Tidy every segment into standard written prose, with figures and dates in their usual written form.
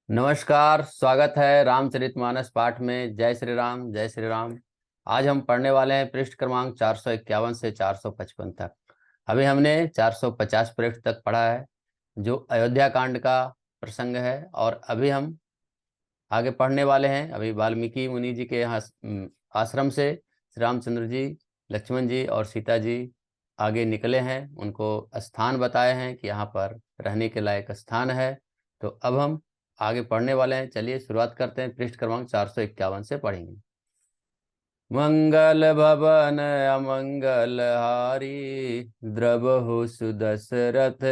नमस्कार, स्वागत है रामचरितमानस पाठ में। जय श्री राम, जय श्री राम। आज हम पढ़ने वाले हैं पृष्ठ क्रमांक 451 से 455 तक। अभी हमने 450 पृष्ठ तक पढ़ा है, जो अयोध्या कांड का प्रसंग है। और अभी हम आगे पढ़ने वाले हैं। अभी वाल्मीकि मुनि जी के यहाँ आश्रम से श्री रामचंद्र जी, लक्ष्मण जी और सीता जी आगे निकले हैं। उनको स्थान बताए हैं कि यहाँ पर रहने के लायक स्थान है। तो अब हम आगे पढ़ने वाले हैं। चलिए शुरुआत करते हैं। पृष्ठ क्रमांक 451 से पढ़ेंगे। मंगल भवन अमंगल हारी, द्रवहु सुदशरथ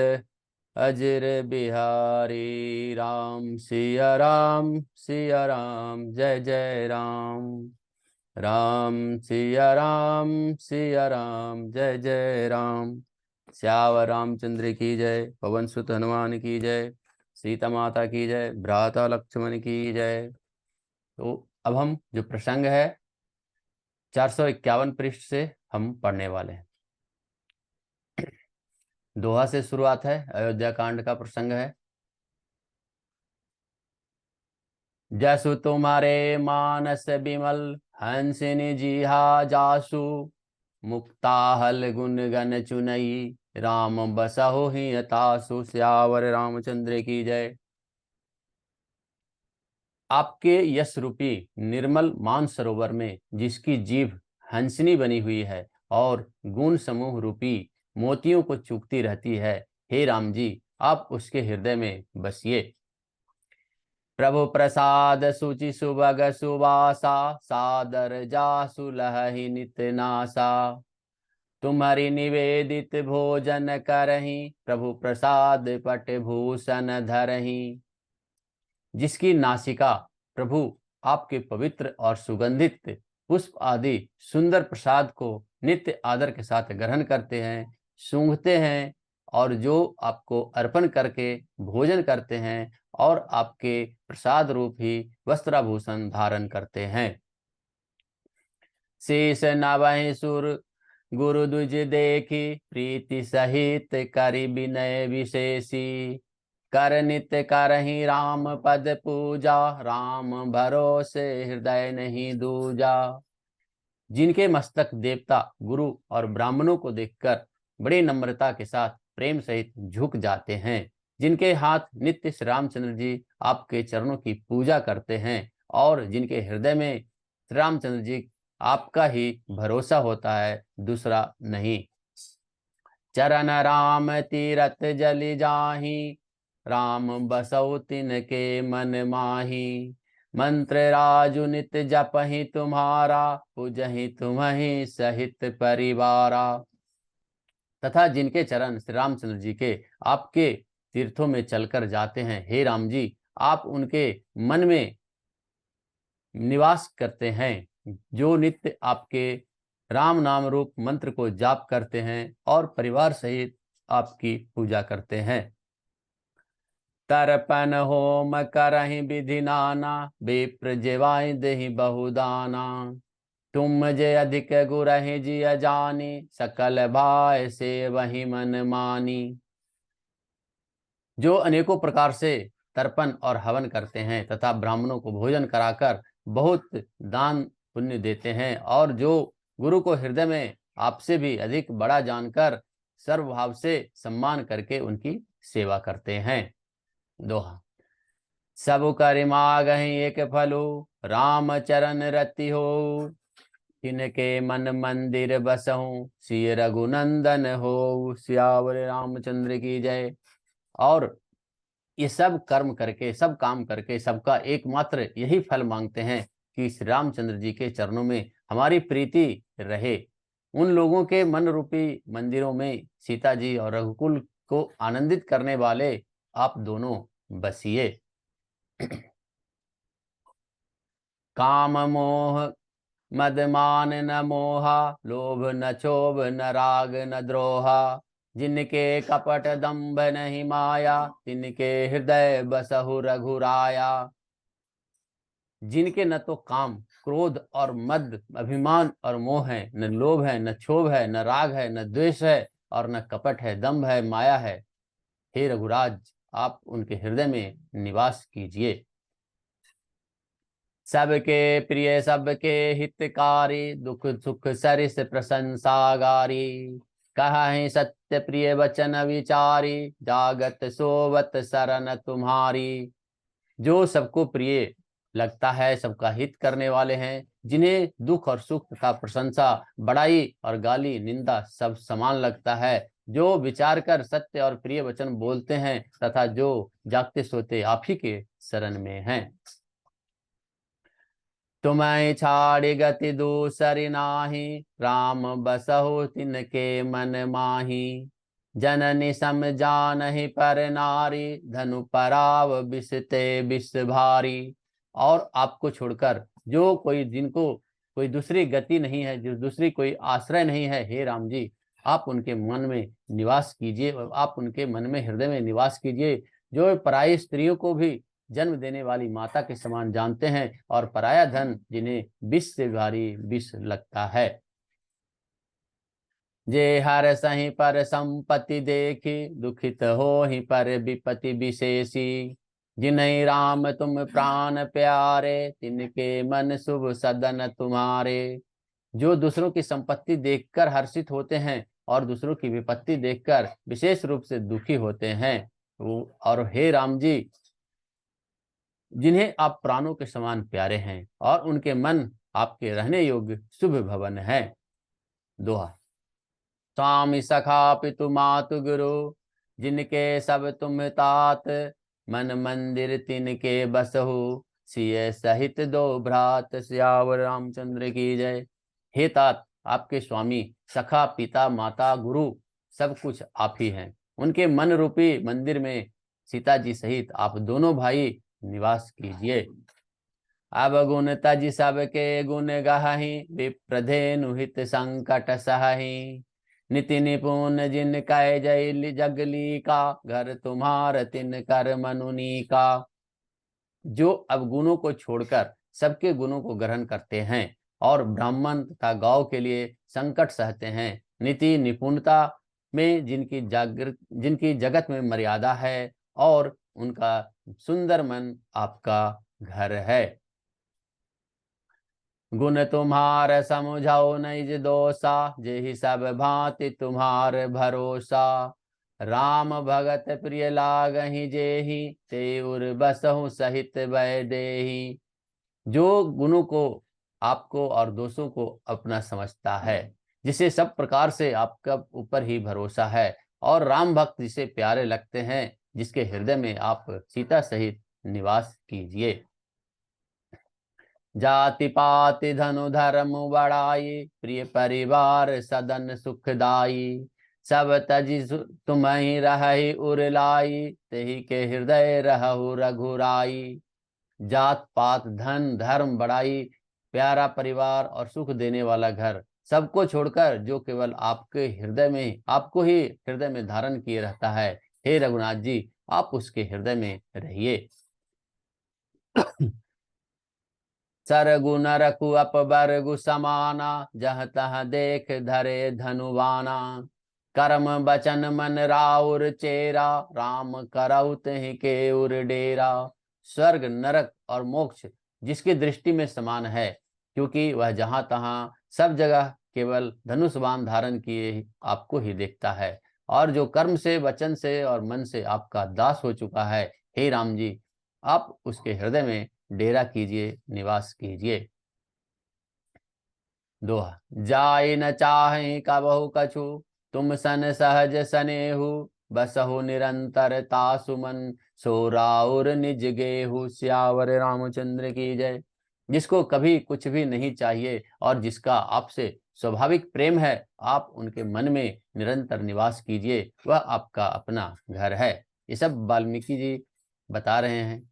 अजर बिहारी। राम सिया राम, सिया राम, जय जय राम। राम सिया राम, सिया राम, जय जय राम। श्यावर रामचंद्र की जय, पवन सुत हनुमान की जय, सीता माता की जय, भ्राता लक्ष्मण की जय। तो अब हम जो प्रसंग है 451 पृष्ठ से हम पढ़ने वाले हैं। दोहा से शुरुआत है। अयोध्या कांड का प्रसंग है। जसु तुम्हारे मानस बिमल, हंसिनी जिहा जासु। मुक्ता हल गुण गन चुनई, राम बसहु ही तासु। श्यावर रामचंद्र की जय। आपके यश रूपी निर्मल मान सरोवर में जिसकी जीभ हंसनी बनी हुई है और गुण समूह रूपी मोतियों को चूकती रहती है, हे राम जी, आप उसके हृदय में बसिए। प्रभु प्रसाद सुचि सुभग सुवासा, सादर जासु लहहि नित नासा। तुम्हारी निवेदित भोजन करही, प्रभु प्रसाद पट भूषण धरही। जिसकी नासिका प्रभु आपके पवित्र और सुगंधित पुष्प आदि सुंदर प्रसाद को नित्य आदर के साथ ग्रहण करते हैं, सूंघते हैं, और जो आपको अर्पण करके भोजन करते हैं और आपके प्रसाद रूप ही वस्त्राभूषण धारण करते हैं। शेष नवहि सुर गुरु द्विज देखी, प्रीति सहित करि विनय विशेषी। कर नित्य करहि राम पद पूजा, राम भरोसे हृदय नहीं दूजा। जिनके मस्तक देवता, गुरु और ब्राह्मणों को देखकर बड़ी नम्रता के साथ प्रेम सहित झुक जाते हैं, जिनके हाथ नित्य श्री रामचंद्र जी आपके चरणों की पूजा करते हैं और जिनके हृदय में श्री रामचंद्र जी आपका ही भरोसा होता है, दूसरा नहीं। चरण राम तीरथ जलि जाहि, राम बसौ तिनके मन माही। मंत्र राजु नित जपहि तुम्हारा, पूजहि तुम्हि सहित परिवारा। तथा जिनके चरण श्री रामचंद्र जी के आपके तीर्थों में चलकर जाते हैं, हे राम जी, आप उनके मन में निवास करते हैं, जो नित्य आपके राम नाम रूप मंत्र को जाप करते हैं और परिवार सहित आपकी पूजा करते हैं। तर्पण होम करहि विधि नाना, विप्र जेवाय देहि बहुदाना। तुम जे अधिक गुरहि जिय जानी, सकल भाय से वही मन मानी। जो अनेकों प्रकार से तर्पण और हवन करते हैं तथा ब्राह्मणों को भोजन कराकर बहुत दान पुण्य देते हैं, और जो गुरु को हृदय में आपसे भी अधिक बड़ा जानकर सर्वभाव से सम्मान करके उनकी सेवा करते हैं। दोहा। सब कर मागहि एक फलु, राम चरण रति हो। तिनके मन मंदिर बसहु, सिय रघुनंदन हो। सियावर रामचंद्र की जय। और ये सब कर्म करके, सब काम करके, सबका एकमात्र यही फल मांगते हैं कि श्री रामचंद्र जी के चरणों में हमारी प्रीति रहे। उन लोगों के मन रूपी मंदिरों में सीता जी और रघुकुल को आनंदित करने वाले आप दोनों बसिए। काम मोह मद मान न मोहा, लोभ न क्षोभ न राग न द्रोहा। जिनके कपट दंभ नहीं माया, तिनके हृदय बसहु रघुराया। जिनके न तो काम, क्रोध और मद, अभिमान और मोह है, न लोभ है, न क्षोभ है, न राग है, न द्वेष है, और न कपट है, दंभ है, माया है। हे रघुराज, आप उनके हृदय में निवास कीजिए। सबके प्रिय सबके हितकारी, दुख सुख सरिस प्रशंसागारी, कहाहि सत्य प्रिय वचन विचारी, जागत सोवत शरण तुम्हारी। जो सबको प्रिय लगता है, सबका हित करने वाले हैं, जिन्हें दुख और सुख तथा प्रशंसा, बड़ाई और गाली निंदा सब समान लगता है, जो विचार कर सत्य और प्रिय वचन बोलते हैं तथा जो जागते सोते आप ही के शरण में हैं। तुम्हें छाड़ि गति दूसरी नाही, राम बसहु तिनके मन माही। जननी सम जानहि पर नारी, धनु पराव बिसते बिस भारी। और आपको छोड़कर जो कोई, जिनको कोई दूसरी गति नहीं है, जो दूसरी कोई आश्रय नहीं है, हे राम जी आप उनके मन में निवास कीजिए और आप उनके मन में, हृदय में निवास कीजिए। जो पराई स्त्रियों को भी जन्म देने वाली माता के समान जानते हैं और पराया धन जिन्हें विष से भारी विष लगता है। जे हर सही पर संपत्ति देखी, दुखित हो ही पर विपत्ति विशेषी। जिन्हीं राम तुम प्राण प्यारे, तिनके मन शुभ सदन तुम्हारे। जो दूसरों की संपत्ति देखकर हर्षित होते हैं और दूसरों की विपत्ति देखकर विशेष रूप से दुखी होते हैं, वो और हे राम जी जिन्हें आप प्राणों के समान प्यारे हैं और उनके मन आपके रहने योग्य शुभ भवन है। दोहा। स्वामी सखा पितु मातु गुरु, जिनके सब तुम तात। मन मंदिर तिनके बसहु, सिय सहित दो भ्रात। सियावर रामचंद्र की जय। हे तात, आपके स्वामी, सखा, पिता, माता, गुरु सब कुछ आप ही हैं। उनके मन रूपी मंदिर में सीता जी सहित आप दोनों भाई निवास कीजिए। अब गुण तज सबके गुण गहहि, विप्रधेनु हित संकट सहहि। निति निपुण जिन कै जय जगली का, घर तुम्हार तिन कर मनुनी का। जो अवगुणों को छोड़कर सबके गुणों को ग्रहण करते हैं और ब्राह्मण तथा गौ के लिए संकट सहते हैं, नीति निपुणता में जिनकी जगत में मर्यादा है और उनका सुंदर मन आपका घर है। गुण तुम्हार समुझाओ निज दोषा, जेहि सब भांति तुम्हार भरोसा। राम भगत प्रिय लागहि जेहि, ते उर बसहु सहित वैदेही। जो गुणों को, आपको और दोषों को अपना समझता है, जिसे सब प्रकार से आपका ऊपर ही भरोसा है और राम भक्त जिसे प्यारे लगते हैं, जिसके हृदय में आप सीता सहित निवास कीजिए। जाति पाति धनु धर्म बड़ाई, प्रिय परिवार सदन सुखदाई। सब तजि तुम्हि रहहि उरलाई, तेहि के हृदय रहु रघुराई। जात पात धन धर्म बड़ाई, प्यारा परिवार और सुख देने वाला घर सबको छोड़कर जो केवल आपके हृदय में, आपको ही हृदय में धारण किए रहता है, हे रघुनाथ जी आप उसके हृदय में रहिए। सरगुन रखु अपबरगु समाना, जह तह देख धरे धनुवाना। कर्म बचन मन राउर चेरा, राम करऊ तिहि के उर डेरा। स्वर्ग नरक और मोक्ष जिसकी दृष्टि में समान है, क्योंकि वह जहां तहां सब जगह केवल धनुष बाण धारण किए आपको ही देखता है, और जो कर्म से, वचन से और मन से आपका दास हो चुका है, हे राम जी आप उसके हृदय में डेरा कीजिए, निवास कीजिए। दोहा। जाय न चाहे कबहु कछु, तुम सन सहज सनेहु। बसहु निरंतर तासु मन, सो राउर निज गेहु। सियावर रामचंद्र की जय। जिसको कभी कुछ भी नहीं चाहिए और जिसका आपसे स्वाभाविक प्रेम है, आप उनके मन में निरंतर निवास कीजिए, वह आपका अपना घर है। ये सब वाल्मीकि जी बता रहे हैं।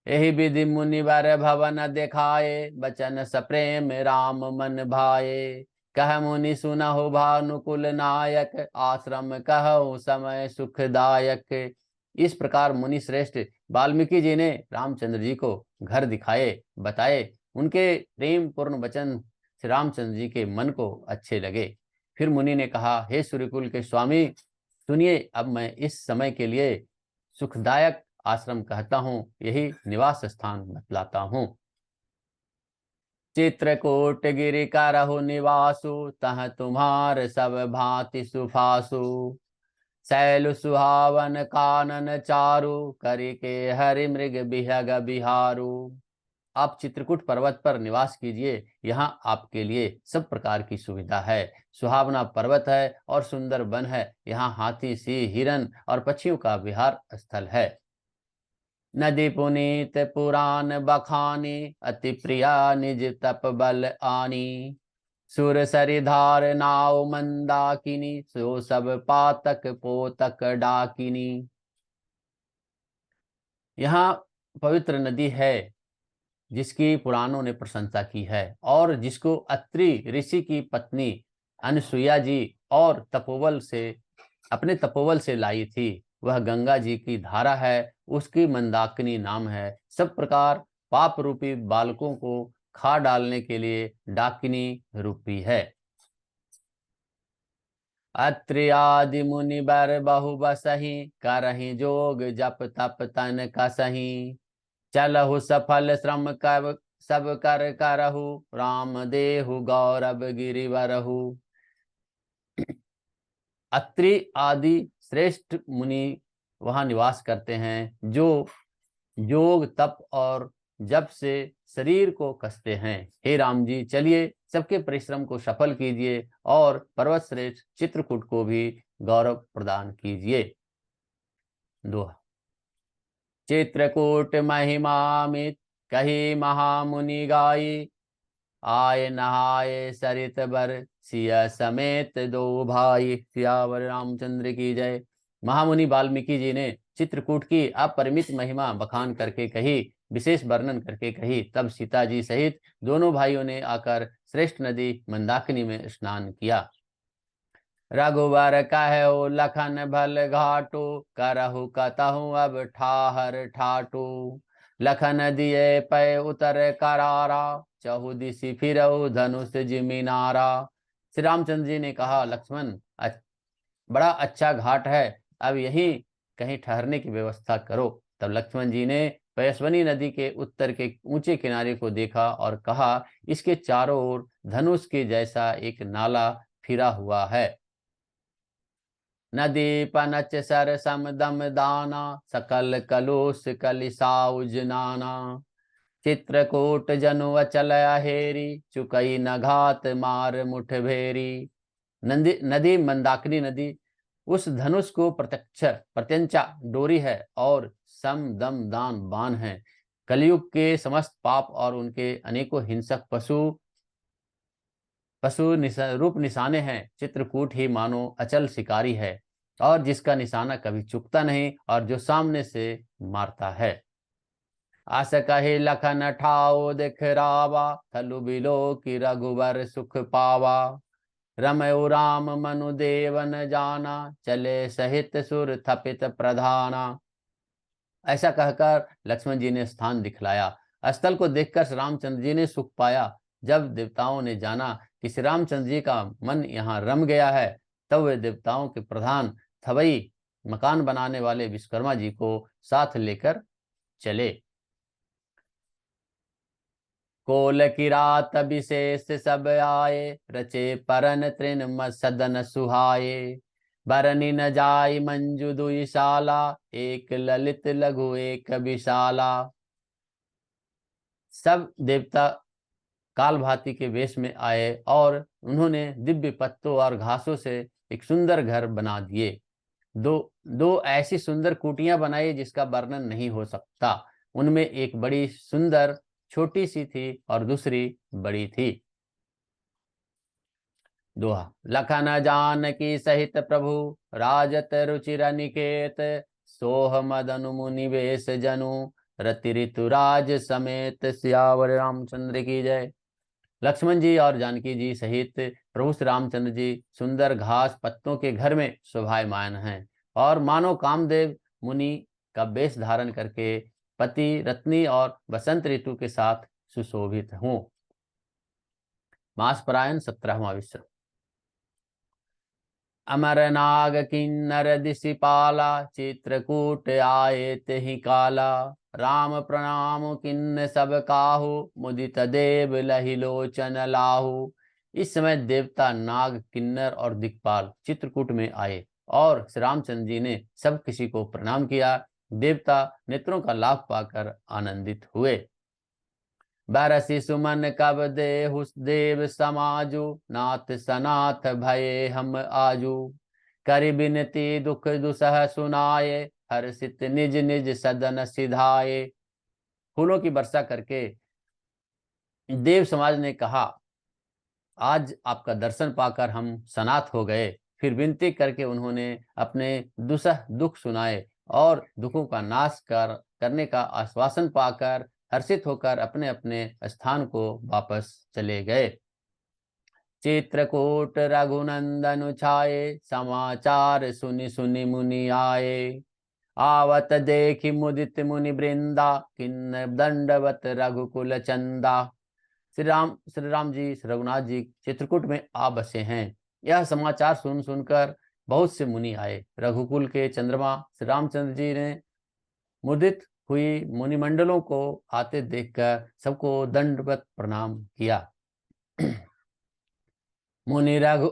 एहि विधि मुनिवर भवन देखाए, बचन सप्रेम राम मन भाए। कह मुनि सुनहु भानुकुल नायक, आश्रम कहु समय सुखदायक। इस प्रकार मुनि श्रेष्ठ वाल्मीकि जी ने रामचंद्र जी को घर दिखाए, बताए। उनके प्रेम पूर्ण वचन श्री रामचंद्र जी के मन को अच्छे लगे। फिर मुनि ने कहा, हे सूर्यकुल के स्वामी सुनिए, अब मैं इस समय के लिए सुखदायक आश्रम कहता हूँ, यही निवास स्थान बतलाता हूँ। चित्रकूट गिरि करहु निवासु, तह तुम्हार सब भांति सुफासु। शैल सुहावन कानन चारु, करि के हरि मृग बिहग बिहारू। आप चित्रकूट पर्वत पर निवास कीजिए, यहाँ आपके लिए सब प्रकार की सुविधा है। सुहावना पर्वत है और सुंदर वन है। यहाँ हाथी, सिंह, हिरन और पक्षियों का विहार स्थल है। नदी पुनीत पुराण बखानी, अति प्रिया निज तप बल आनी। सुर सरिधार नाव मंदाकिनी, सो सब पातक पोतक डाकिनी। यहाँ पवित्र नदी है जिसकी पुराणों ने प्रशंसा की है और जिसको अत्रि ऋषि की पत्नी अनुसुईया जी और तपोवन से अपने तपोवन से लाई थी। वह गंगा जी की धारा है, उसकी मंदाकिनी नाम है। सब प्रकार पाप रूपी बालकों को खा डालने के लिए डाकिनी रूपी है। अत्रि आदि मुनि बर बहु बसहि, करहि जोग जप तप तन कसहि। चलहु सफल श्रम कब सब कर करहु, राम देहु गौरव गिरिवरहु। अत्रि आदि श्रेष्ठ मुनि वहां निवास करते हैं, जो योग तप और जप से शरीर को कसते हैं। हे राम जी, चलिए सबके परिश्रम को सफल कीजिए और पर्वत श्रेष्ठ चित्रकूट को भी गौरव प्रदान कीजिए। दोहा। चित्रकूट महिमामित कही महामुनि गाई, आय नहाय सरित बर सिया समेत दो भाई। सियावर रामचंद्र की जय। महामुनि वाल्मीकि जी ने चित्रकूट की अपरिमित महिमा बखान करके कही, विशेष वर्णन करके कही। तब सीता जी सहित दोनों भाइयों ने आकर श्रेष्ठ नदी मंदाकिनी में स्नान किया। रघुवर कहो लखन भल घाटो, करहु कतहु अब ठाहर ठाटो। लखन दिए पै उतर करारा, चहु दिशि फिरऊ धनुष जिमिनारा। श्री रामचंद्र जी ने कहा, लक्ष्मण बड़ा अच्छा घाट है, अब यहीं कहीं ठहरने की व्यवस्था करो। तब लक्ष्मण जी ने पयस्विनी नदी के उत्तर के ऊंचे किनारे को देखा और कहा, इसके चारों ओर धनुष के जैसा एक नाला फिरा हुआ है। नदी पनच सर सम दम दाना, सकल कलुष कलिसाउ जनाना। चित्रकूट जनु अचल अहेरी, चुकई न घात मार मुठ भेरी। नदी मंदाकिनी नदी उस धनुष को प्रत्यंचा डोरी है और सम दम दान बाण है। कलयुग के समस्त पाप और उनके अनेकों हिंसक रूप निशाने हैं। चित्रकूट ही मानो अचल शिकारी है और जिसका निशाना कभी चुकता नहीं और जो सामने से मारता है। आस कहे लखन ठाओ दिखरावा, थलु बिलो की रघुबर सुख पावा। रमयु राम मनु देवन जाना, चले सहित सुर थपित प्रधाना। ऐसा कहकर लक्ष्मण जी ने स्थान दिखलाया। स्थल को देखकर श्री रामचंद्र जी ने सुख पाया। जब देवताओं ने जाना कि श्री रामचंद्र जी का मन यहाँ रम गया है, तब वे देवताओं के प्रधान थवई मकान बनाने वाले विश्वकर्मा जी को साथ लेकर चले। कोल की रात विशेष सब आए, रचे परन तृण सदन सुहाए। बरनी न जाय मंजू दुईशाला, एक ललित लघु एक विशाला। सब देवता काल भांति के वेश में आए और उन्होंने दिव्य पत्तों और घासों से एक सुंदर घर बना दिए। दो दो ऐसी सुंदर कुटियां बनाई जिसका वर्णन नहीं हो सकता। उनमें एक बड़ी सुंदर छोटी सी थी और दूसरी बड़ी थी। दोहा। लखन जानकी सहित प्रभु, राजत रुचिर निकेत। सोह मदनु मुनि वेश जनु, रति ऋतुराज समेत। सियावर रामचंद्र की जय। लक्ष्मण जी और जानकी जी सहित प्रभु श्री रामचंद्र जी सुंदर घास पत्तों के घर में शोभायमान हैं और मानो कामदेव मुनि का वेश धारण करके पति रत्नी और बसंत ऋतु के साथ सुशोभित हूं। मास परायण 17वां विश्व। अमर नाग किन्नर दिशिपाला, चित्रकूट आए तेहि काला। राम प्रणाम किन्न सब काहू, मुदित देव लहि लोचन लाहू। इस समय देवता नाग, किन्नर और दिक्पाल चित्रकूट में आए और श्री रामचंद्र जी ने सब किसी को प्रणाम किया। देवता नेत्रों का लाभ पाकर आनंदित हुए। बरसि सुमन कब देहु देव समाजु, नाथ सनाथ भये हम आजू। करि बिनती दुख दुसह सुनाए, हर्षित निज निज सदन सिधाए। फूलों की वर्षा करके देव समाज ने कहा, आज आपका दर्शन पाकर हम सनाथ हो गए। फिर विनती करके उन्होंने अपने दुसह दुख सुनाए और दुखों का नाश करने का आश्वासन पाकर हर्षित होकर अपने अपने स्थान को वापस चले गए। चित्रकूट रघुनंदन छाये, समाचार सुनि सुनि मुनि आए। आवत देखि मुदित मुनि वृंदा, किन्न दंडवत रघुकुल चंदा। श्री राम जी, श्री रघुनाथ जी चित्रकूट में आ बसे हैं। यह समाचार सुन सुनकर बहुत से मुनि आए। रघुकुल के चंद्रमा श्री रामचंद्र जी ने मुदित हुई मुनिमंडलों को आते देखकर सबको दंडवत प्रणाम किया। मुनि रघु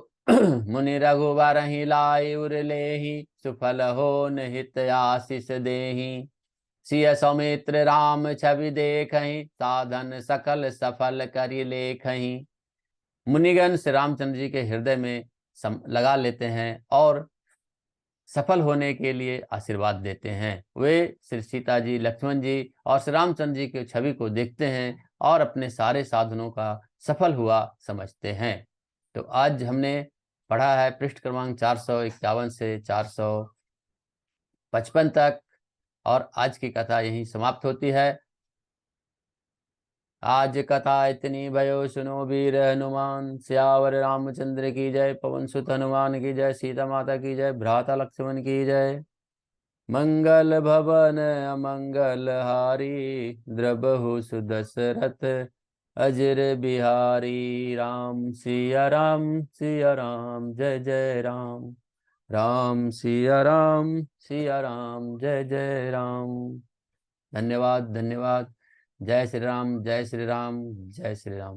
मुनि रघुवर ही लाई उर लेहि, सुफल हो निहित आशीष देहि। सिय सौमित्र राम छवि देखहि, साधन सकल सफल करि लेखहि। मुनिगण श्री रामचंद्र जी के हृदय में लगा लेते हैं और सफल होने के लिए आशीर्वाद देते हैं। वे श्री सीता जी, लक्ष्मण जी और श्री रामचंद्र जी की छवि को देखते हैं और अपने सारे साधनों का सफल हुआ समझते हैं। तो आज हमने पढ़ा है पृष्ठ क्रमांक 451 से 455 तक और आज की कथा यहीं समाप्त होती है। आज कथा इतनी भयो सुनो वीर हनुमान, सियावर रामचंद्र की जय, पवन सुत हनुमान की जय, सीता माता की जय, भ्राता लक्ष्मण की जय। मंगल भवन अमंगल हारी, द्रबहु सुदशरथ अजर बिहारी। राम सिया राम जय जय राम। राम सिया राम जय जय राम। धन्यवाद धन्यवाद। जय श्री राम जय श्री राम जय श्री राम।